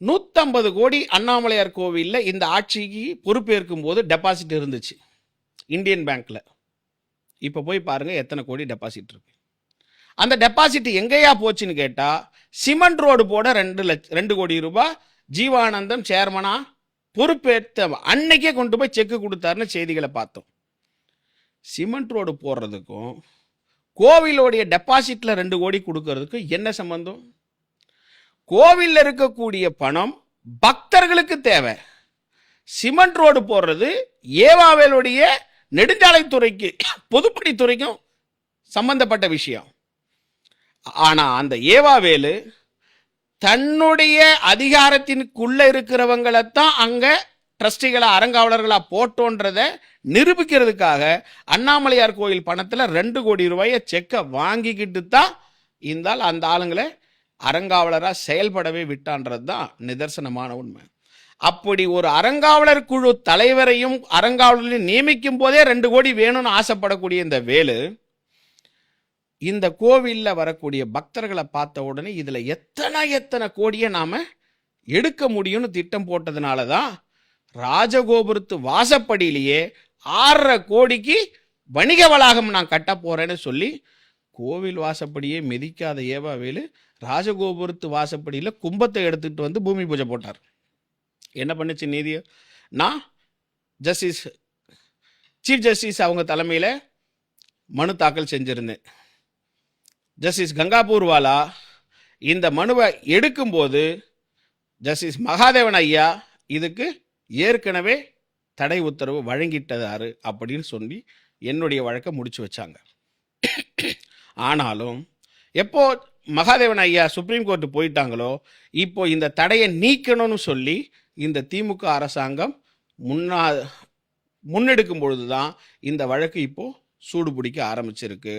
150 கோடி அண்ணாமலையார் கோவிலில் இந்த ஆட்சிக்கு பொறுப்பேற்கும் போது டெபாசிட் இருந்துச்சு இந்தியன் பேங்க்ல. இப்போ போய் பாருங்க எத்தனை கோடி டெபாசிட் இருக்கு. அந்த டெபாசிட் எங்கேயா போச்சுன்னு கேட்டா, சிமெண்ட் ரோடு போட 2 கோடி ரூபாய் ஜீவானந்தம் சேர்மனா பொறுப்பேற்ற அன்னைக்கே கொண்டு போய் செக்கு கொடுத்தாருன்னு செய்திகளை பார்த்தோம். சிமெண்ட் ரோடு போடுறதுக்கும் கோவிலோடைய டெபாசிட்ல 2 கோடி கொடுக்கறதுக்கும் என்ன சம்பந்தம்? கோவிலில் இருக்கக்கூடிய பணம் பக்தர்களுக்கு தேவை. சிமெண்ட் ரோடு போடுறது ஏவாவேலுடைய நெடுஞ்சாலைத்துறைக்கு பொதுப்பணித்துறைக்கும் சம்பந்தப்பட்ட விஷயம். ஆனா அந்த ஏவாவேலு தன்னுடைய அதிகாரத்தினுக்குள்ள இருக்கிறவங்களைத்தான் அங்க ட்ரஸ்டிகளா அறங்காவலர்களா போட்டோன்றத நிரூபிக்கிறதுக்காக அண்ணாமலையார் கோயில் பணத்துல 2 கோடி ரூபாயை செக்கை வாங்கிக்கிட்டு தான் இந்த அந்த ஆளுங்களை அறங்காவலரா செயல்படவே விட்டான்றது தான் நிதர்சனமான உண்மை. அப்படி ஒரு அறங்காவலர் குழு தலைவரையும் அறங்காவலரையும் நியமிக்கும் போதே 2 கோடி வேணும்னு ஆசைப்படக்கூடிய இந்த வேலு இந்த கோவிலில் வரக்கூடிய பக்தர்களை பார்த்த உடனே இதுல எத்தனை கோடியை நாம எடுக்க முடியும்னு திட்டம் போட்டதுனால தான் ராஜகோபுரத்து வாசப்படியிலேயே 6.5 கோடிக்கு வணிக வளாகம் நான் கட்ட போறேன்னு சொல்லி கோவில் வாசப்படியே மிதிக்காத ஏவாவேலு ராஜகோபுரத்து வாசப்படியில கும்பத்தை எடுத்துட்டு வந்து பூமி பூஜை போட்டார். என்ன பண்ணுச்சு நீதி? நான் சீஃப் ஜஸ்டிஸ் அவங்க தலைமையில் மனு தாக்கல் செஞ்சிருந்தேன். ஜஸ்டிஸ் கங்காபூர்வாலா இந்த மனுவை எடுக்கும்போது ஜஸ்டிஸ் மகாதேவன் ஐயா இதுக்கு ஏற்கனவே தடை உத்தரவு வழங்கிட்டதாரு அப்படின்னு சொல்லி என்னுடைய வழக்கை முடிச்சு வச்சாங்க. ஆனாலும் எப்போ மகாதேவன் ஐயா சுப்ரீம் கோர்ட்டு போயிட்டாங்களோ இப்போ இந்த தடையை நீக்கணும்னு சொல்லி இந்த திமுக அரசாங்கம் முன்னெடுக்கும் பொழுதுதான் இந்த வழக்கு இப்போ சூடு பிடிக்க ஆரம்பிச்சிருக்கு.